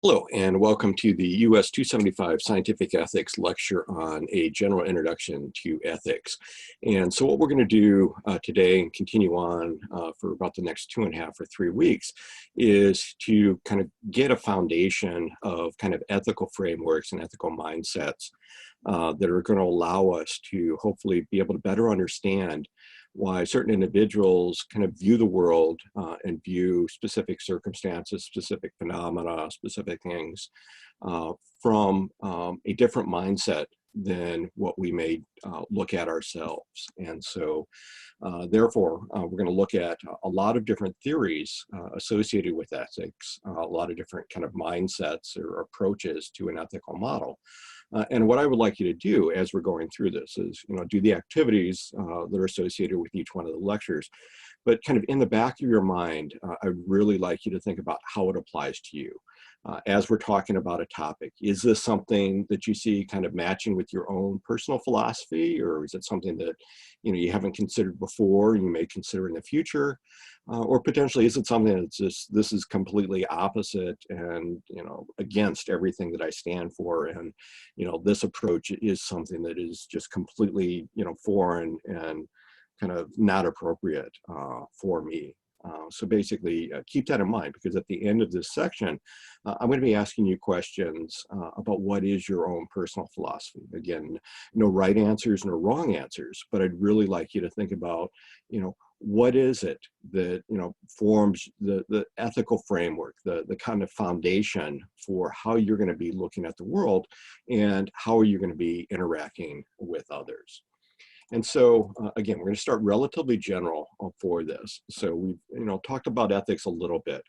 Hello, and welcome to the US 275 Scientific Ethics lecture on a general introduction to ethics. And so what we're going to do today and continue on for about the next 2.5 or 3 weeks is to kind of get a foundation of kind of ethical frameworks and ethical mindsets that are going to allow us to hopefully be able to better understand why certain individuals kind of view the world and view specific circumstances, specific phenomena, specific things from a different mindset than what we may look at ourselves. And so therefore, we're going to look at a lot of different theories associated with ethics, a lot of different kind of mindsets or approaches to an ethical model. And what I would like you to do as we're going through this is, do the activities that are associated with each one of the lectures, but kind of in the back of your mind, I'd really like you to think about how it applies to you. As we're talking about a topic, is this something that you see kind of matching with your own personal philosophy, or is it something that you haven't considered before, you may consider in the future, or potentially is it something that's just this is completely opposite and against everything that I stand for, and this approach is something that is just completely foreign and kind of not appropriate for me. So basically, keep that in mind, because at the end of this section, I'm going to be asking you questions about what is your own personal philosophy. Again, no right answers, no wrong answers, but I'd really like you to think about, what is it that, forms the ethical framework, the kind of foundation for how you're going to be looking at the world and how are you going to be interacting with others. And so, again, we're going to start relatively general for this. So we've, talked about ethics a little bit,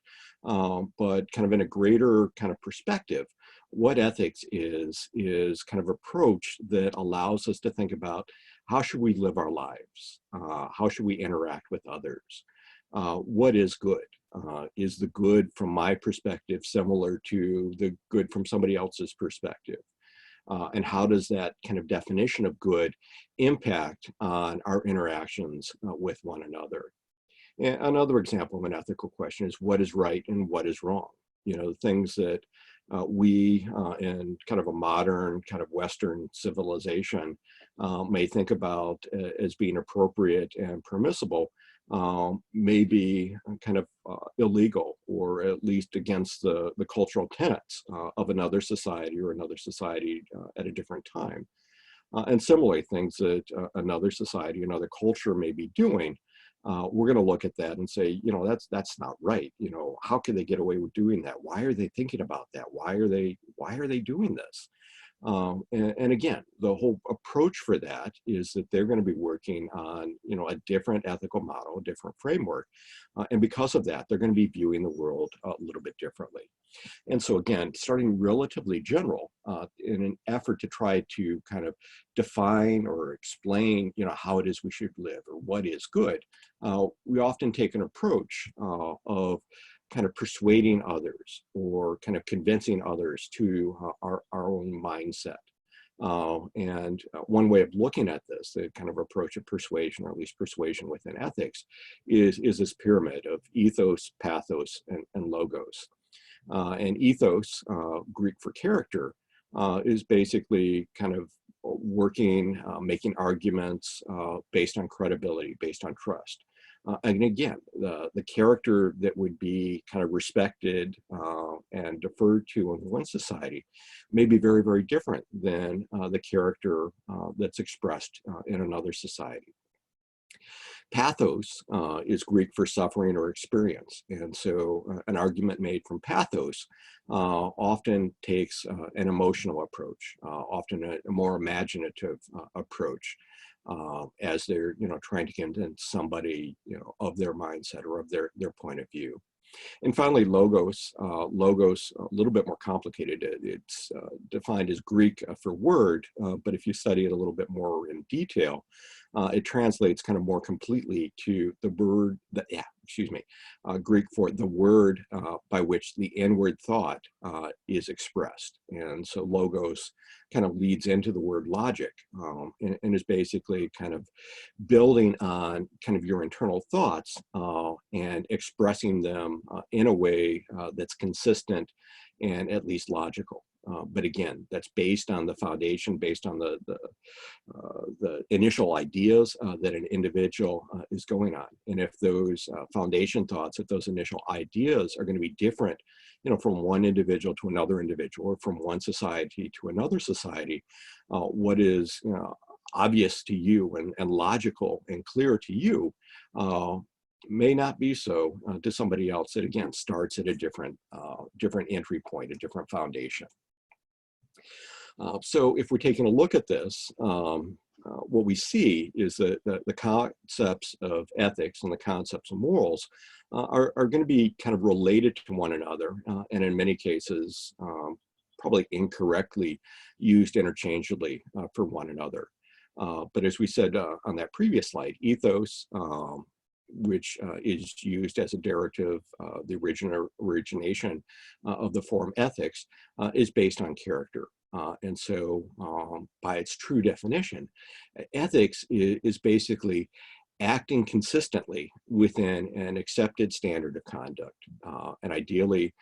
but kind of in a greater kind of perspective, what ethics is kind of approach that allows us to think about how should we live our lives? How should we interact with others? What is good? Is the good from my perspective similar to the good from somebody else's perspective? And how does that kind of definition of good impact on our interactions with one another? And another example of an ethical question is what is right and what is wrong? Things that we in kind of a modern kind of Western civilization may think about as being appropriate and permissible may be kind of illegal, or at least against the cultural tenets of another society or another society at a different time. And similarly, things that another society, another culture may be doing, we're going to look at that and say, that's not right. How can they get away with doing that? Why are they thinking about that? Why are they doing this? And again, the whole approach for that is that they're going to be working on, a different ethical model, a different framework. And because of that, they're going to be viewing the world a little bit differently. And so again, starting relatively general in an effort to try to kind of define or explain, how it is we should live or what is good, we often take an approach of kind of persuading others or kind of convincing others to our own mindset. And one way of looking at this, the kind of approach of persuasion, or at least persuasion within ethics, is this pyramid of ethos, pathos, and logos. And ethos, Greek for character, is basically kind of working, making arguments based on credibility, based on trust. And again, the character that would be kind of respected and deferred to in one society may be very, very different than the character that's expressed in another society. Pathos is Greek for suffering or experience. And so an argument made from pathos often takes an emotional approach, often a more imaginative approach. As they're, trying to convince somebody, of their mindset or of their point of view. And finally, logos. Logos, a little bit more complicated. It's defined as Greek for word, but if you study it a little bit more in detail, it translates kind of more completely to the word, Greek for the word by which the inward thought is expressed. And so logos kind of leads into the word logic and is basically kind of building on kind of your internal thoughts and expressing them in a way that's consistent and at least logical. But again, that's based on the foundation, based on the initial ideas that an individual is going on. And if those foundation thoughts, if those initial ideas are going to be different, from one individual to another individual, or from one society to another society, what is obvious to you and logical and clear to you may not be so to somebody else that, again, starts at a different entry point, a different foundation. So if we're taking a look at this, what we see is that the concepts of ethics and the concepts of morals are going to be kind of related to one another, and in many cases, probably incorrectly used interchangeably for one another. But as we said on that previous slide, ethos, which is used as a derivative, the origination of the form ethics, is based on character. And so by its true definition, ethics is basically acting consistently within an accepted standard of conduct. And ideally,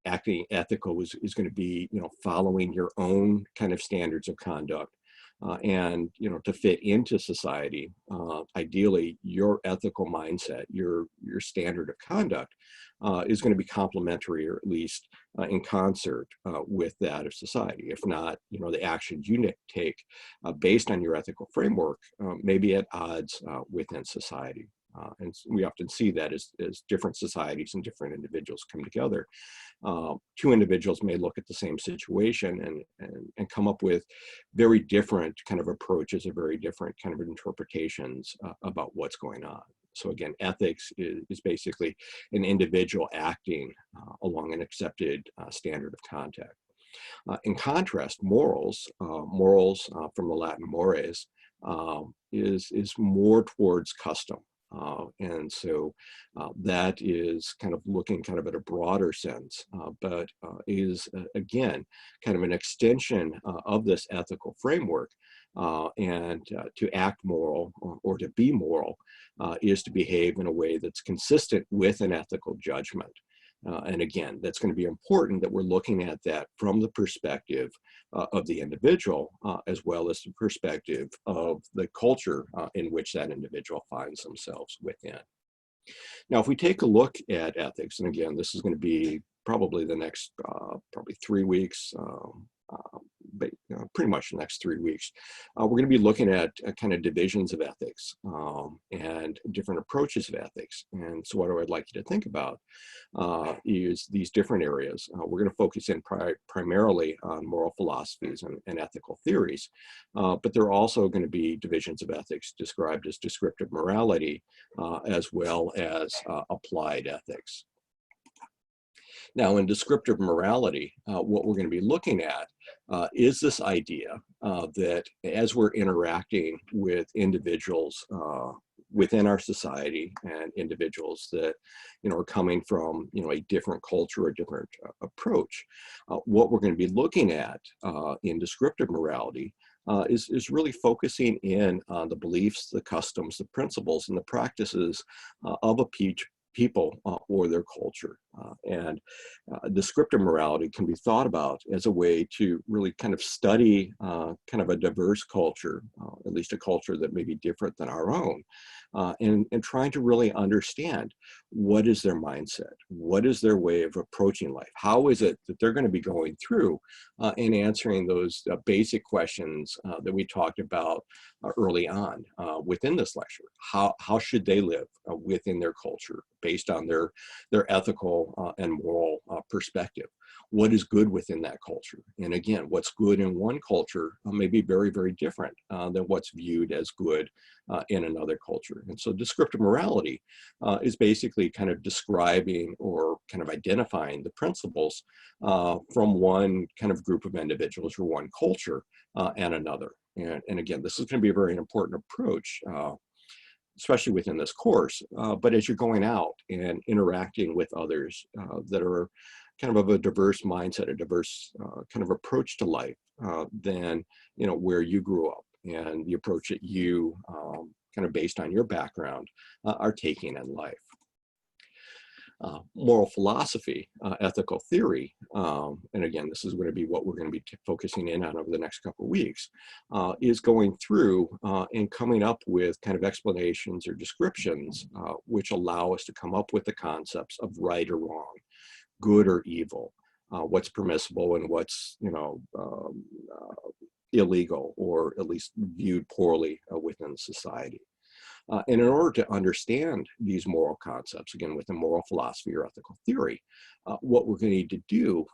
acting ethical is going to be, following your own kind of standards of conduct. And to fit into society, ideally your ethical mindset, your standard of conduct is going to be complementary, or at least in concert with that of society. If not, the actions you take based on your ethical framework may be at odds within society. And we often see that as different societies and different individuals come together. Two individuals may look at the same situation and come up with very different kind of approaches, or very different kind of interpretations about what's going on. So again, ethics is basically an individual acting along an accepted standard of conduct. In contrast, morals from the Latin mores, is more towards custom. And so that is kind of looking kind of at a broader sense, but is again kind of an extension of this ethical framework. And to act moral, or to be moral, is to behave in a way that's consistent with an ethical judgment. And again, that's going to be important that we're looking at that from the perspective of the individual, as well as the perspective of the culture in which that individual finds themselves within. Now, if we take a look at ethics, and again, this is going to be probably the next probably 3 weeks, pretty much the next 3 weeks, we're going to be looking at kind of divisions of ethics and different approaches of ethics. And so what I'd like you to think about is these different areas. We're going to focus in primarily on moral philosophies and ethical theories, but there are also going to be divisions of ethics described as descriptive morality, as well as applied ethics. Now, in descriptive morality, what we're going to be looking at is this idea that as we're interacting with individuals within our society, and individuals that are coming from a different culture, a different approach, what we're going to be looking at in descriptive morality is really focusing in on the beliefs, the customs, the principles, and the practices of a people or their culture. And descriptive morality can be thought about as a way to really kind of study kind of a diverse culture, at least a culture that may be different than our own, and trying to really understand what is their mindset, what is their way of approaching life, how is it that they're going to be going through and answering those basic questions that we talked about early on within this lecture. How should they live within their culture based on their ethical and moral perspective? What is good within that culture? And again, what's good in one culture may be very, very different than what's viewed as good in another culture. And so descriptive morality is basically kind of describing or kind of identifying the principles from one kind of group of individuals or one culture and another. And again, this is going to be a very important approach, especially within this course, but as you're going out and interacting with others that are kind of a diverse mindset, a diverse kind of approach to life than where you grew up, and the approach that you kind of based on your background are taking in life. Moral philosophy, ethical theory, and again, this is going to be what we're going to be focusing in on over the next couple of weeks, is going through and coming up with kind of explanations or descriptions which allow us to come up with the concepts of right or wrong, good or evil, what's permissible and what's, illegal or at least viewed poorly within society. And in order to understand these moral concepts, again, within moral philosophy or ethical theory, what we're going to need to do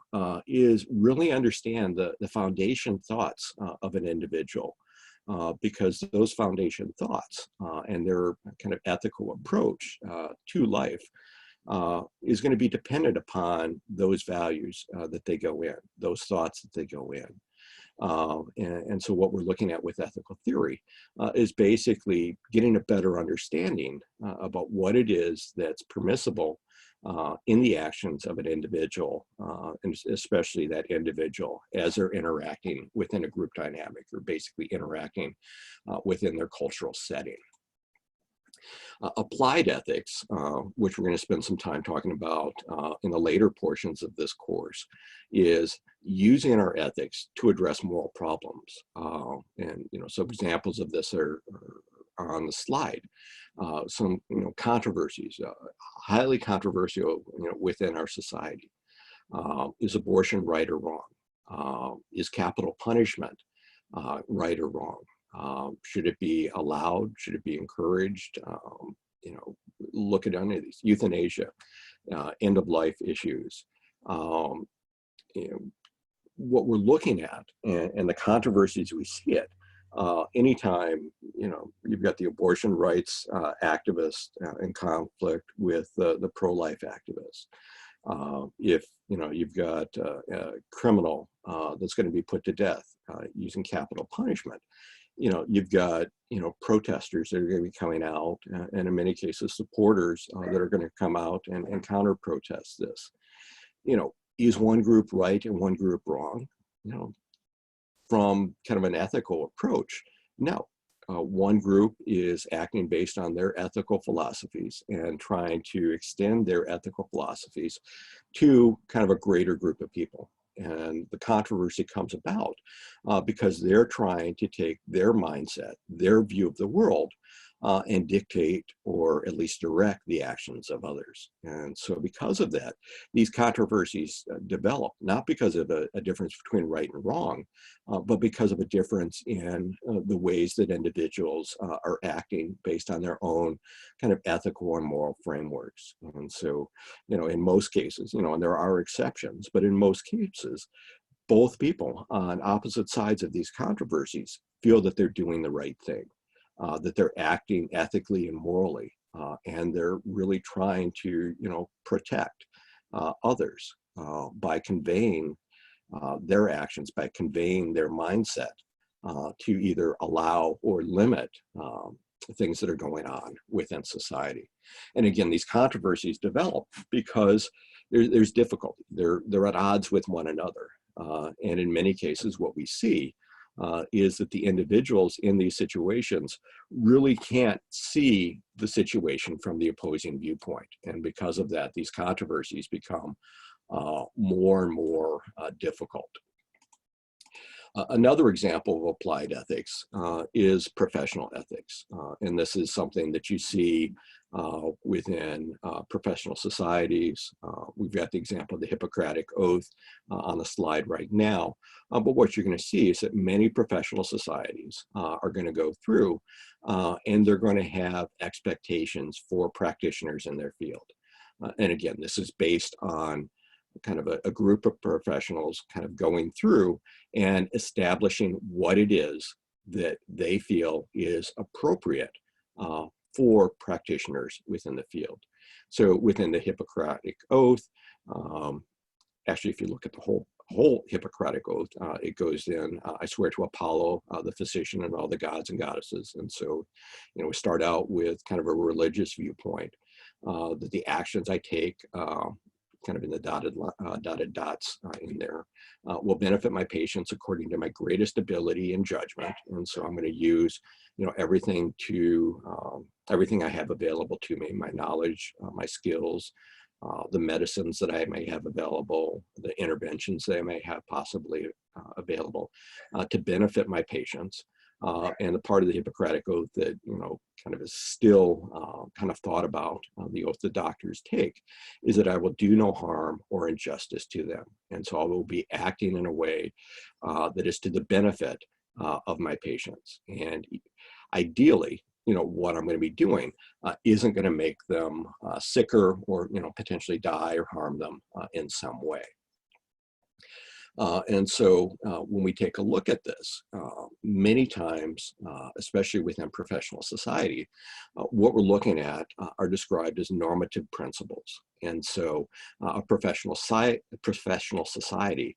is really understand the foundation thoughts of an individual, because those foundation thoughts and their kind of ethical approach to life is going to be dependent upon those values that they go in, those thoughts that they go in. And so what we're looking at with ethical theory is basically getting a better understanding about what it is that's permissible in the actions of an individual, and especially that individual as they're interacting within a group dynamic or basically interacting within their cultural setting. Applied ethics, which we're going to spend some time talking about in the later portions of this course, is using our ethics to address moral problems. And some examples of this are on the slide. Some controversies, highly controversial within our society. Is abortion right or wrong? Is capital punishment right or wrong? Should it be allowed? Should it be encouraged? Look at any of these. Euthanasia, end of life issues. What we're looking at and the controversies we see it, anytime, you've got the abortion rights activists in conflict with the pro-life activists. If you've got a criminal that's going to be put to death using capital punishment, you've got, protesters that are going to be coming out, and in many cases, supporters that are going to come out and counter-protest this. Is one group right and one group wrong? From kind of an ethical approach, no. One group is acting based on their ethical philosophies and trying to extend their ethical philosophies to kind of a greater group of people. And the controversy comes about because they're trying to take their mindset, their view of the world, and dictate or at least direct the actions of others. And so because of that, these controversies develop, not because of a difference between right and wrong, but because of a difference in the ways that individuals are acting based on their own kind of ethical and moral frameworks. And so, in most cases, and there are exceptions, but in most cases, both people on opposite sides of these controversies feel that they're doing the right thing. That they're acting ethically and morally, and they're really trying to, protect others by conveying their actions, by conveying their mindset to either allow or limit things that are going on within society. And again, these controversies develop because there's difficulty. They're at odds with one another, and in many cases, what we see is that the individuals in these situations really can't see the situation from the opposing viewpoint. And because of that, these controversies become more and more difficult. Another example of applied ethics is professional ethics. And this is something that you see within professional societies. We've got the example of the Hippocratic Oath on the slide right now. But what you're going to see is that many professional societies are going to go through and they're going to have expectations for practitioners in their field. And again, this is based on kind of a group of professionals kind of going through and establishing what it is that they feel is appropriate for practitioners within the field. So within the Hippocratic Oath, actually, if you look at the whole Hippocratic Oath, it goes in, I swear to Apollo, the physician, and all the gods and goddesses. And so, we start out with kind of a religious viewpoint, that the actions I take, kind of in the dotted dots in there, will benefit my patients according to my greatest ability and judgment. And so I'm going to use, everything I have available to me, my knowledge, my skills, the medicines that I may have available, the interventions that I may have possibly available to benefit my patients. And the part of the Hippocratic Oath that, kind of is still kind of thought about, the oath that doctors take, is that I will do no harm or injustice to them. And so I will be acting in a way that is to the benefit of my patients. And ideally, what I'm going to be doing isn't going to make them sicker or, potentially die or harm them in some way. And so when we take a look at this, many times, especially within professional society, what we're looking at are described as normative principles. And so a professional society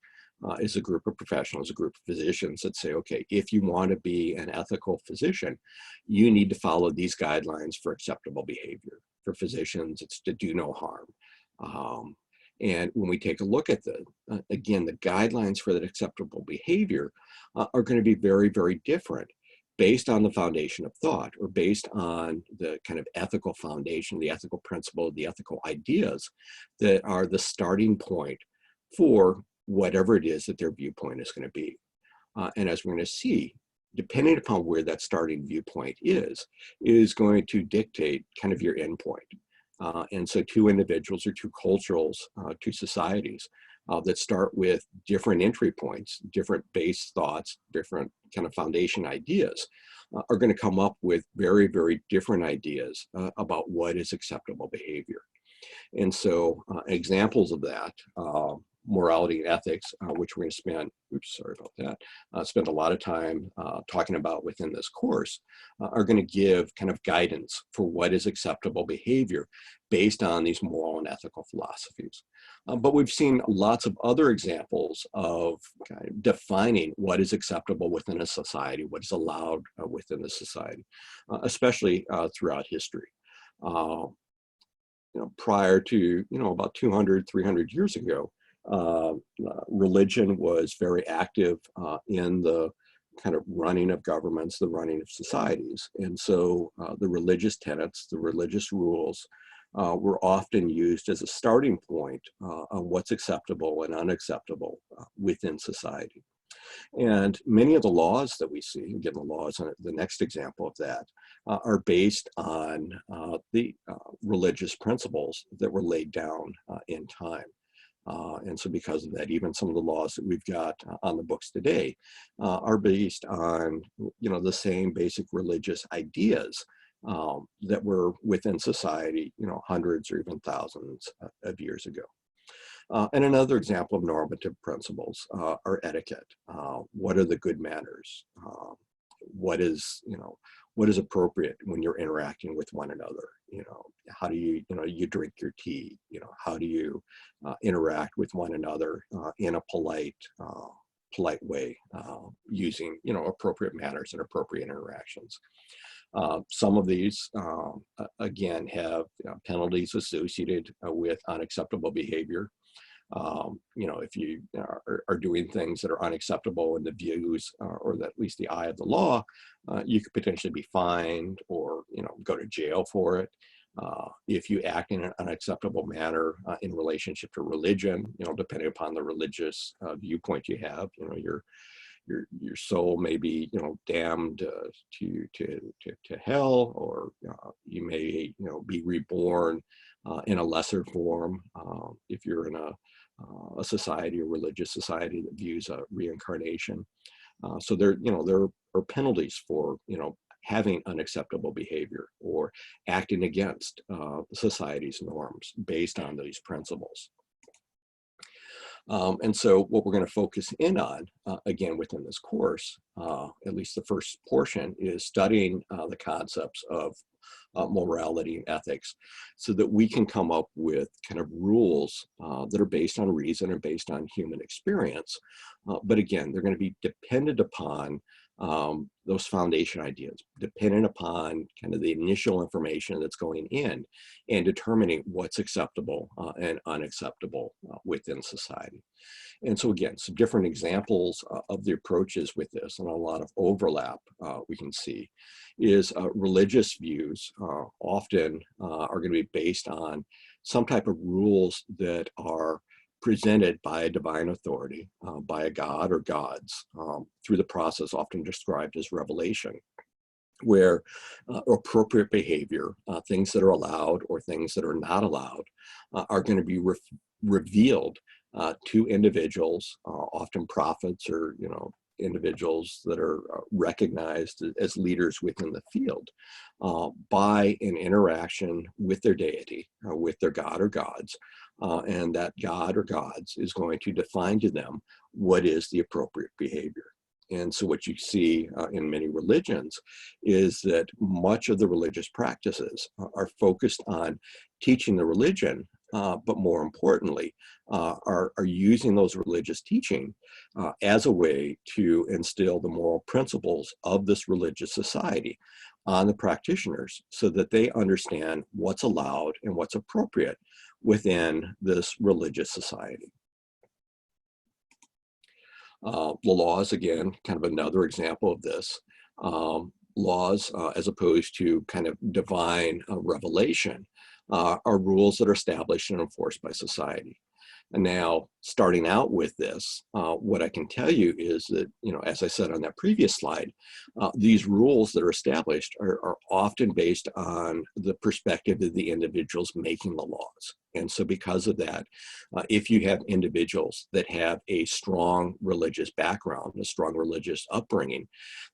is a group of professionals, a group of physicians that say, okay, if you want to be an ethical physician, you need to follow these guidelines for acceptable behavior. For physicians, it's to do no harm. And when we take a look at again, the guidelines for that acceptable behavior are going to be very, very different based on the foundation of thought, or based on the kind of ethical foundation, the ethical principle, the ethical ideas that are the starting point for whatever it is that their viewpoint is going to be. And as we're going to see, depending upon where that starting viewpoint is going to dictate kind of your endpoint. And so two individuals or two cultures, two societies that start with different entry points, different base thoughts, different kind of foundation ideas, are going to come up with very, very different ideas about what is acceptable behavior. And so examples of that, morality and ethics, which we're going to spend a lot of time talking about within this course, are going to give kind of guidance for what is acceptable behavior based on these moral and ethical philosophies. But we've seen lots of other examples of kind of defining what is acceptable within a society, what is allowed within the society, especially throughout history. Prior to, about 200, 300 years ago, religion was very active in the kind of running of governments, the running of societies. And so the religious tenets, the religious rules were often used as a starting point on what's acceptable and unacceptable within society. And many of the laws that we see, again, the laws, the next example of that, are based on the religious principles that were laid down in time. And so because of that, even some of the laws that we've got on the books today are based on, the same basic religious ideas that were within society, hundreds or even thousands of years ago. And another example of normative principles are etiquette. What are the good manners? What is appropriate when you're interacting with one another? How do you drink your tea? How do you interact with one another in a polite way, using, appropriate manners and appropriate interactions. Some of these, again, have penalties associated with unacceptable behavior. If you are doing things that are unacceptable in the views or at least the eye of the law, you could potentially be fined or, go to jail for it. If you act in an unacceptable manner in relationship to religion, depending upon the religious viewpoint you have, your soul may be, damned to hell, or you may, be reborn in a lesser form if you're in a society or religious society that views reincarnation. So there are penalties for, having unacceptable behavior or acting against society's norms based on these principles. And so what we're going to focus in on, again, within this course, at least the first portion, is studying the concepts of morality and ethics, so that we can come up with kind of rules that are based on reason and based on human experience. But again, they're going to be dependent upon those foundation ideas, dependent upon kind of the initial information that's going in and determining what's acceptable and unacceptable within society. And so again, some different examples of the approaches with this, and a lot of overlap we can see, is religious views often are going to be based on some type of rules that are presented by a divine authority, by a god or gods, through the process often described as revelation, where appropriate behavior, things that are allowed or things that are not allowed, are going to be revealed to individuals, often prophets or individuals that are recognized as leaders within the field, by an interaction with their deity, with their god or gods, and that god or gods is going to define to them what is the appropriate behavior. And so what you see in many religions is that much of the religious practices are focused on teaching the religion, but more importantly, are using those religious teaching as a way to instill the moral principles of this religious society on the practitioners so that they understand what's allowed and what's appropriate within this religious society. The laws, again, kind of another example of this. Laws, as opposed to kind of divine revelation, are rules that are established and enforced by society. And now, starting out with this, what I can tell you is that, as I said on that previous slide, these rules that are established are often based on the perspective of the individuals making the laws. And so because of that, if you have individuals that have a strong religious background, a strong religious upbringing,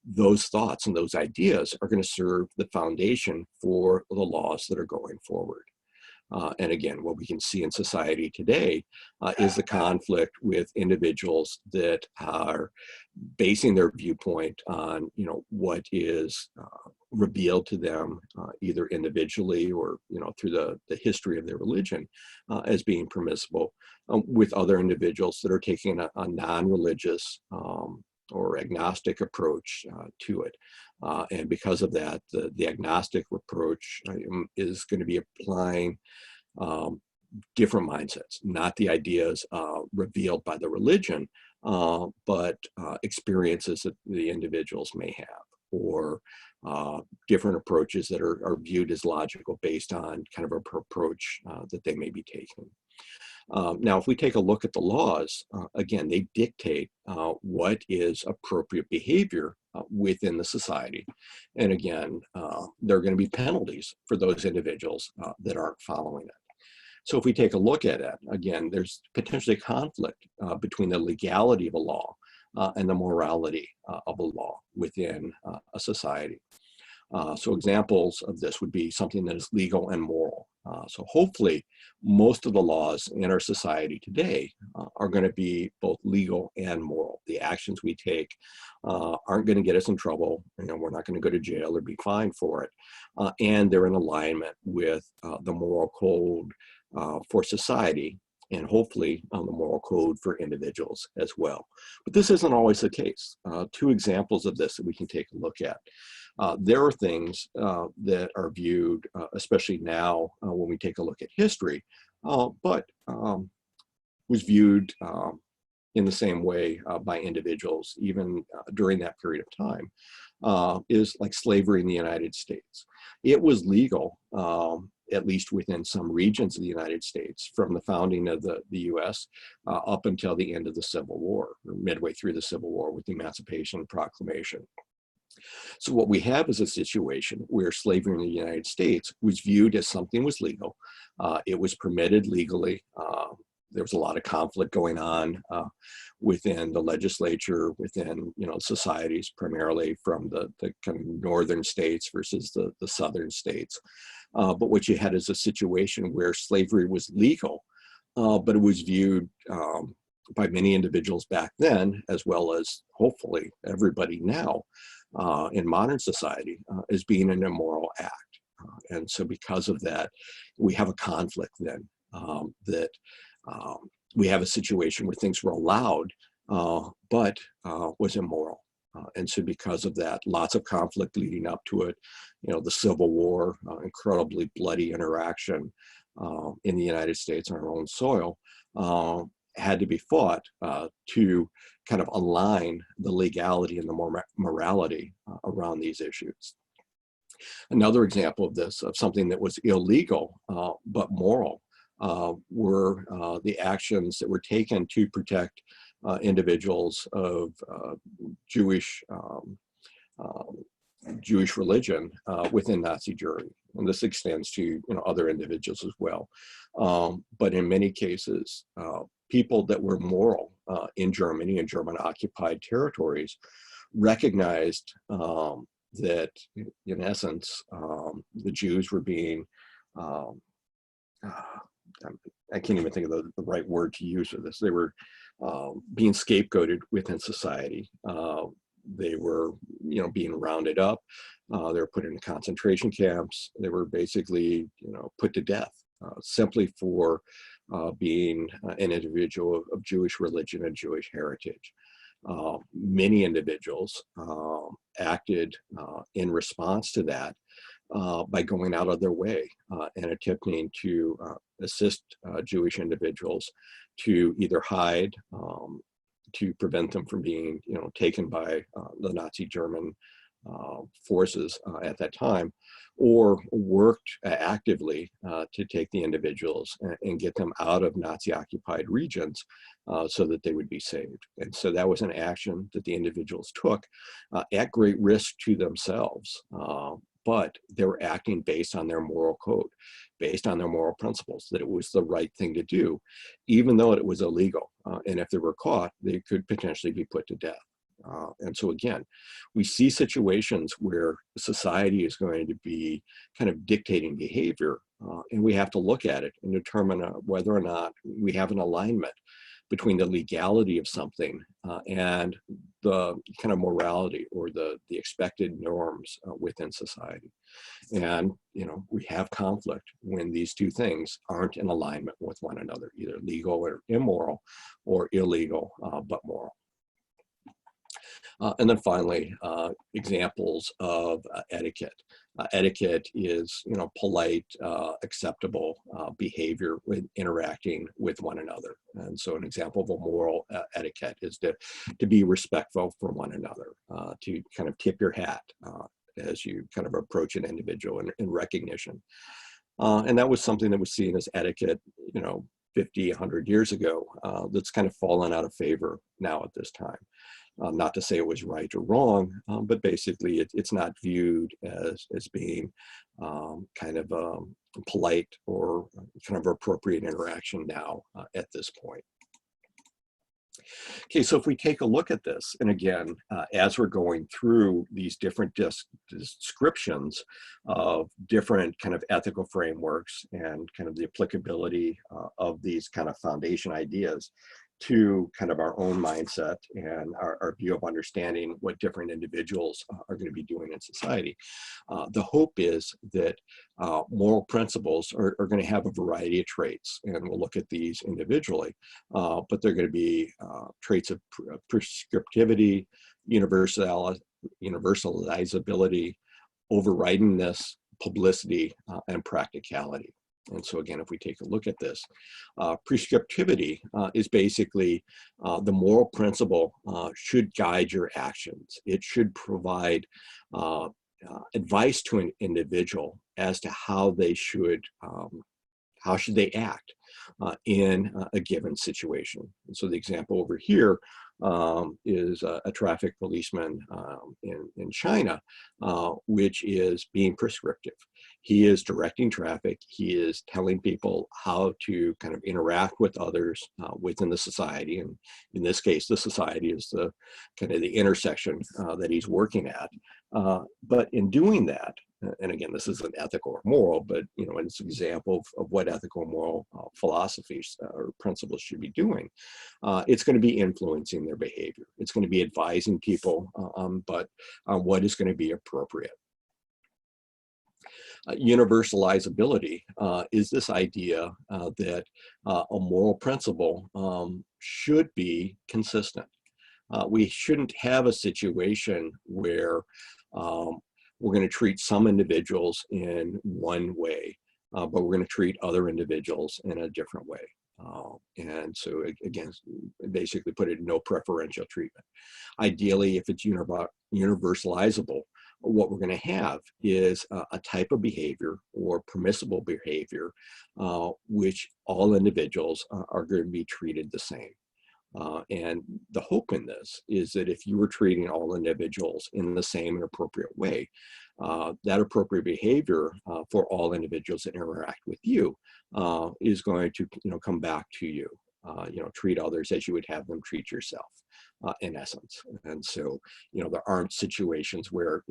those thoughts and those ideas are going to serve the foundation for the laws that are going forward. And again, what we can see in society today is the conflict with individuals that are basing their viewpoint on, what is revealed to them either individually or, through the history of their religion as being permissible, with other individuals that are taking a non-religious or agnostic approach to it. And because of that, the agnostic approach is going to be applying different mindsets, not the ideas revealed by the religion, but experiences that the individuals may have, or different approaches that are viewed as logical based on kind of an approach that they may be taking. Now, if we take a look at the laws, again, they dictate what is appropriate behavior within the society. And again, there are going to be penalties for those individuals that aren't following it. So if we take a look at it, again, there's potentially a conflict between the legality of a law and the morality of a law within a society. So examples of this would be something that is legal and moral. So hopefully most of the laws in our society today are going to be both legal and moral. The actions we take aren't going to get us in trouble. We're not going to go to jail or be fined for it. And they're in alignment with the moral code for society, and hopefully the moral code for individuals as well. But this isn't always the case. Two examples of this that we can take a look at. There are things that are viewed, especially now when we take a look at history, but was viewed in the same way by individuals, even during that period of time, is like slavery in the United States. It was legal, at least within some regions of the United States, from the founding of the US up until the end of the Civil War, or midway through the Civil War with the Emancipation Proclamation. So what we have is a situation where slavery in the United States was viewed as something was legal. It was permitted legally. There was a lot of conflict going on within the legislature, within societies, primarily from the kind of northern states versus the southern states. But what you had is a situation where slavery was legal, but it was viewed by many individuals back then, as well as hopefully everybody now in modern society, as being an immoral act. And so because of that, we have a conflict then that we have a situation where things were allowed, but was immoral. And so because of that, lots of conflict leading up to it, the Civil War, incredibly bloody interaction in the United States on our own soil, had to be fought to kind of align the legality and the morality around these issues. Another example of this, of something that was illegal but moral, were the actions that were taken to protect individuals of Jewish Jewish religion within Nazi Germany, and this extends to other individuals as well. But in many cases, people that were moral in Germany and German-occupied territories recognized that, in essence, the Jews were being I can't even think of the right word to use for this. They were being scapegoated within society. They were, being rounded up. They were put into concentration camps. They were basically, put to death simply for being an individual of Jewish religion and Jewish heritage. Many individuals acted in response to that by going out of their way and attempting to assist Jewish individuals to either hide, to prevent them from being, taken by the Nazi German forces at that time, or worked actively to take the individuals and get them out of Nazi-occupied regions so that they would be saved. And so that was an action that the individuals took at great risk to themselves. But they were acting based on their moral code, based on their moral principles, that it was the right thing to do, even though it was illegal. And if they were caught, they could potentially be put to death. And so again, we see situations where society is going to be kind of dictating behavior, and we have to look at it and determine whether or not we have an alignment between the legality of something and the kind of morality or the expected norms within society. And, we have conflict when these two things aren't in alignment with one another, either legal or immoral, or illegal but moral. And then finally, examples of etiquette. Etiquette is, polite, acceptable behavior when interacting with one another. And so an example of a moral etiquette is to be respectful for one another, to kind of tip your hat as you kind of approach an individual in recognition. And that was something that was seen as etiquette, 50, 100 years ago, that's kind of fallen out of favor now at this time. Not to say it was right or wrong, but basically it's not viewed as being kind of polite or kind of appropriate interaction now at this point. Okay, so if we take a look at this, and again, as we're going through these different descriptions of different kind of ethical frameworks and kind of the applicability of these kind of foundation ideas to kind of our own mindset and our view of understanding what different individuals are going to be doing in society. The hope is that moral principles are going to have a variety of traits, and we'll look at these individually, but they're going to be traits of prescriptivity, universalizability, overridingness, publicity, and practicality. And so again, if we take a look at this, prescriptivity is basically the moral principle should guide your actions. It should provide advice to an individual as to how should they act in a given situation. And so the example over here is a traffic policeman in China, which is being prescriptive. He is directing traffic. He is telling people how to kind of interact with others within the society. And in this case, the society is the kind of the intersection that he's working at. But in doing that, and again, this isn't ethical or moral, but it's an example of what ethical and moral philosophies or principles should be doing. It's going to be influencing their behavior. It's going to be advising people, but on what is going to be appropriate. Universalizability is this idea that a moral principle should be consistent. We shouldn't have a situation where we're going to treat some individuals in one way, but we're going to treat other individuals in a different way. And so again, basically put it in no preferential treatment. Ideally, if it's universalizable, what we're going to have is a type of behavior or permissible behavior which all individuals are going to be treated the same. And the hope in this is that if you were treating all individuals in the same and appropriate way, that appropriate behavior for all individuals that interact with you is going to, come back to you. Treat others as you would have them treat yourself, in essence. And so, there aren't situations where,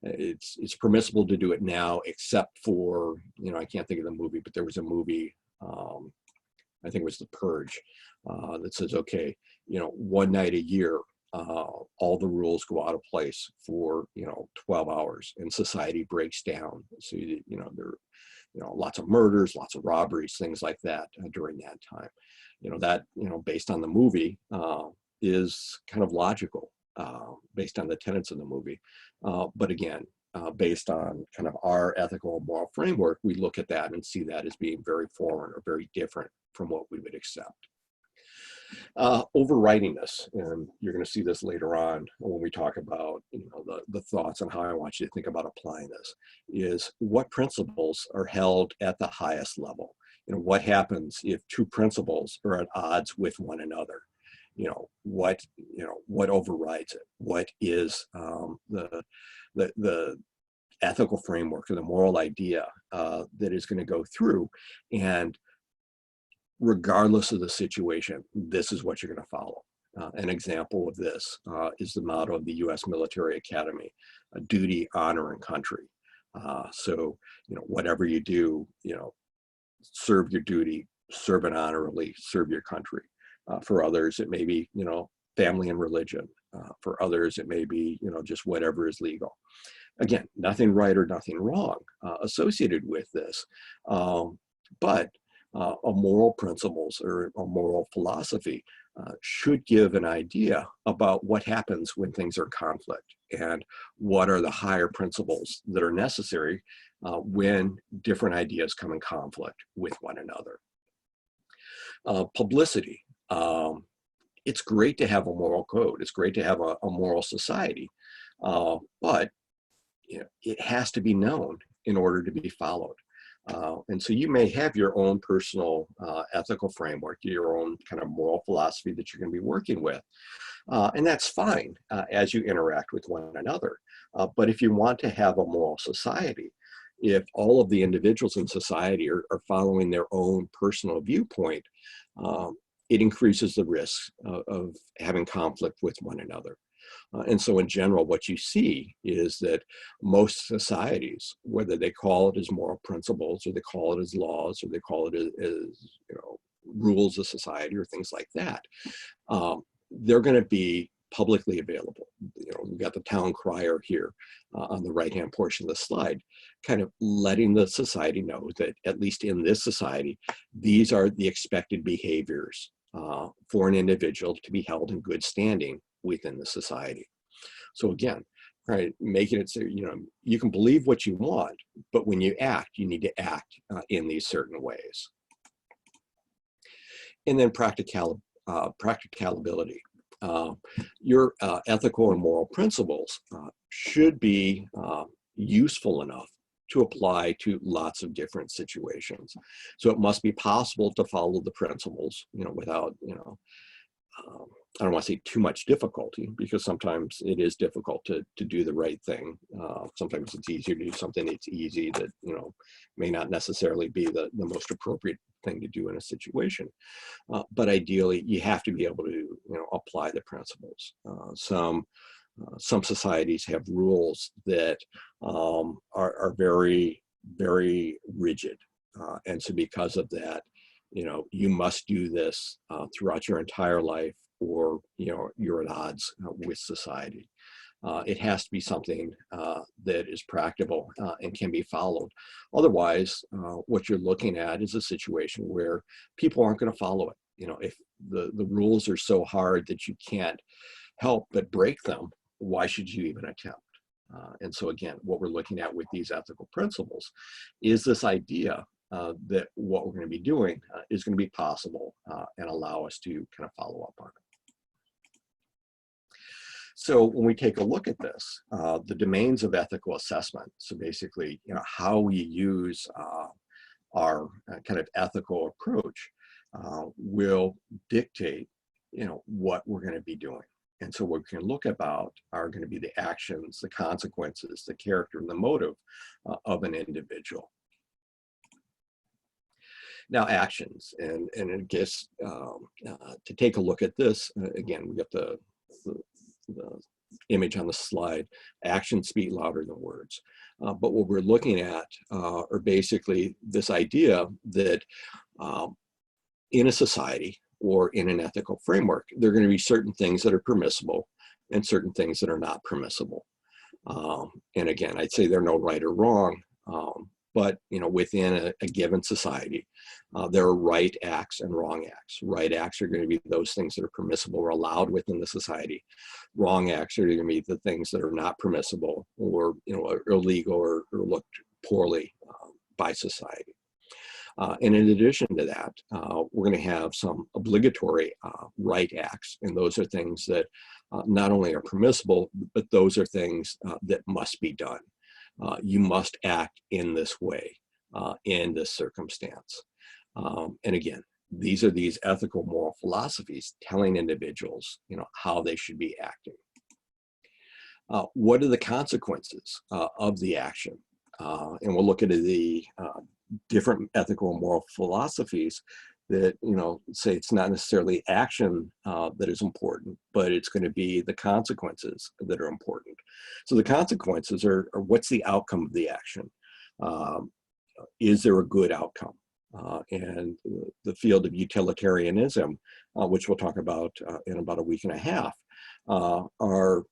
it's permissible to do it now, except for, I can't think of the movie, but there was a movie, I think it was The Purge, that says, okay, one night a year, all the rules go out of place for, 12 hours and society breaks down. So, there are, lots of murders, lots of robberies, things like that during that time. That, based on the movie, is kind of logical, based on the tenets of the movie. But again, based on kind of our ethical and moral framework, we look at that and see that as being very foreign or very different from what we would accept. Overridingness, and you're going to see this later on when we talk about the thoughts on how I want you to think about applying this, is what principles are held at the highest level. What happens if two principles are at odds with one another? What overrides it? What is the ethical framework or the moral idea that is going to go through? And regardless of the situation, this is what you're going to follow. An example of this is the motto of the U.S. Military Academy: duty, honor, and country. So, whatever you do, serve your duty, serve it honorably, serve your country. For others, it may be, family and religion. For others, it may be, just whatever is legal. Again, nothing right or nothing wrong associated with this. But a moral principles or a moral philosophy should give an idea about what happens when things are in conflict and what are the higher principles that are necessary when different ideas come in conflict with one another. Publicity. It's great to have a moral code. It's great to have a moral society, but it has to be known in order to be followed. And so you may have your own personal ethical framework, your own kind of moral philosophy that you're going to be working with. And that's fine as you interact with one another. But if you want to have a moral society, if all of the individuals in society are following their own personal viewpoint, it increases the risk of having conflict with one another. And so in general, what you see is that most societies, whether they call it as moral principles or they call it as laws or they call it as rules of society or things like that, they're going to be publicly available. We've got the town crier here on the right-hand portion of the slide, kind of letting the society know that at least in this society, these are the expected behaviors for an individual to be held in good standing within the society. So again, right, making it so, you can believe what you want, but when you act, you need to act in these certain ways. And then practicability. Your ethical and moral principles should be useful enough to apply to lots of different situations. So it must be possible to follow the principles, without, I don't want to say too much difficulty, because sometimes it is difficult to do the right thing. Sometimes it's easier to do something that's easy that, may not necessarily be the most appropriate thing to do in a situation. But ideally, you have to be able to, apply the principles. Some societies have rules that are very, very rigid. And so because of that, you must do this throughout your entire life, or you're at odds with society. It has to be something that is practical and can be followed. Otherwise, what you're looking at is a situation where people aren't going to follow it. If the rules are so hard that you can't help but break them, why should you even attempt? And so again, what we're looking at with these ethical principles is this idea that what we're going to be doing is going to be possible and allow us to kind of follow up on it. So when we take a look at this, the domains of ethical assessment, so basically, how we use our kind of ethical approach will dictate, what we're going to be doing. And so what we can look about are going to be the actions, the consequences, the character, and the motive of an individual. Now, actions, and I guess to take a look at this, again, we got the image on the slide. Actions speak louder than words. But what we're looking at are basically this idea that in a society or in an ethical framework, there are going to be certain things that are permissible and certain things that are not permissible. And again, I'd say they're no right or wrong, but within a given society, there are right acts and wrong acts. Right acts are going to be those things that are permissible or allowed within the society. Wrong acts are going to be the things that are not permissible or are illegal or looked poorly by society. And in addition to that, we're going to have some obligatory right acts, and those are things that not only are permissible, but those are things that must be done. You must act in this way, in this circumstance. And again, these are these ethical moral philosophies telling individuals, how they should be acting. What are the consequences of the action? And we'll look at the different ethical and moral philosophies that, say it's not necessarily action that is important, but it's going to be the consequences that are important. So the consequences are what's the outcome of the action? Is there a good outcome? And the field of utilitarianism, which we'll talk about in about a week and a half, are,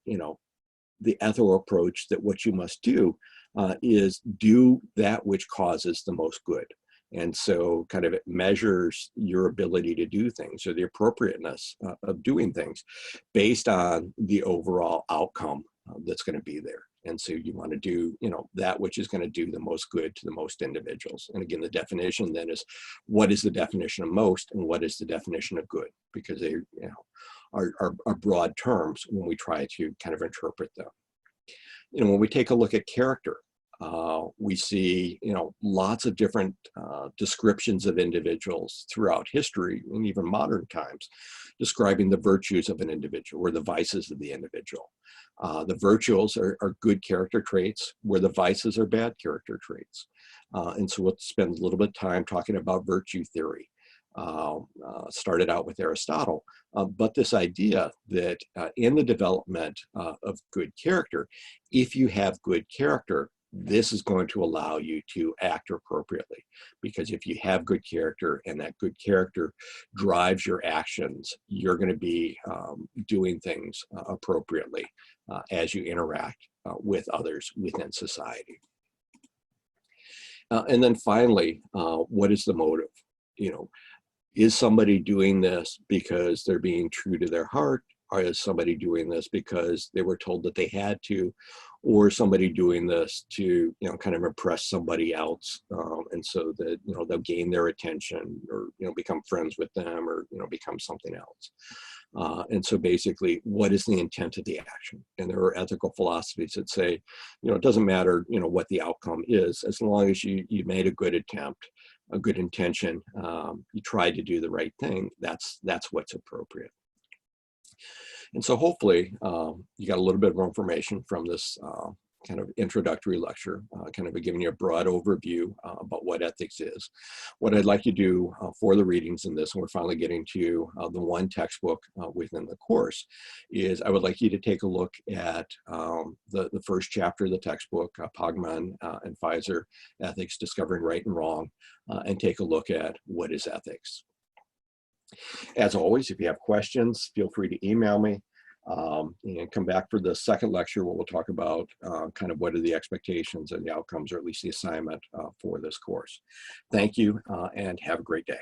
the ethical approach that what you must do is do that which causes the most good. And so kind of it measures your ability to do things or the appropriateness of doing things based on the overall outcome that's going to be there. And so you want to do, that which is going to do the most good to the most individuals. And again, the definition then is, what is the definition of most and what is the definition of good? Because they, are broad terms when we try to kind of interpret them. When we take a look at character, we see, lots of different descriptions of individuals throughout history and even modern times, describing the virtues of an individual or the vices of the individual. The virtues are good character traits, where the vices are bad character traits. And so we'll spend a little bit of time talking about virtue theory. Started out with Aristotle, but this idea that in the development of good character, if you have good character, this is going to allow you to act appropriately. Because if you have good character and that good character drives your actions, you're going to be doing things appropriately as you interact with others within society. And then finally, what is the motive? Is somebody doing this because they're being true to their heart? Or is somebody doing this because they were told that they had to? Or somebody doing this to, kind of impress somebody else, and so that, they'll gain their attention or, become friends with them or, become something else. And so basically, what is the intent of the action? And there are ethical philosophies that say, it doesn't matter, what the outcome is, as long as you made a good attempt, a good intention, you tried to do the right thing, that's what's appropriate. And so hopefully you got a little bit more information from this kind of introductory lecture, kind of giving you a broad overview about what ethics is. What I'd like you to do for the readings in this, and we're finally getting to the one textbook within the course, is I would like you to take a look at the first chapter of the textbook, Pogman and Pfizer, Ethics, Discovering Right and Wrong, and take a look at what is ethics. As always, if you have questions, feel free to email me and come back for the second lecture where we'll talk about kind of what are the expectations and the outcomes, or at least the assignment for this course. Thank you and have a great day.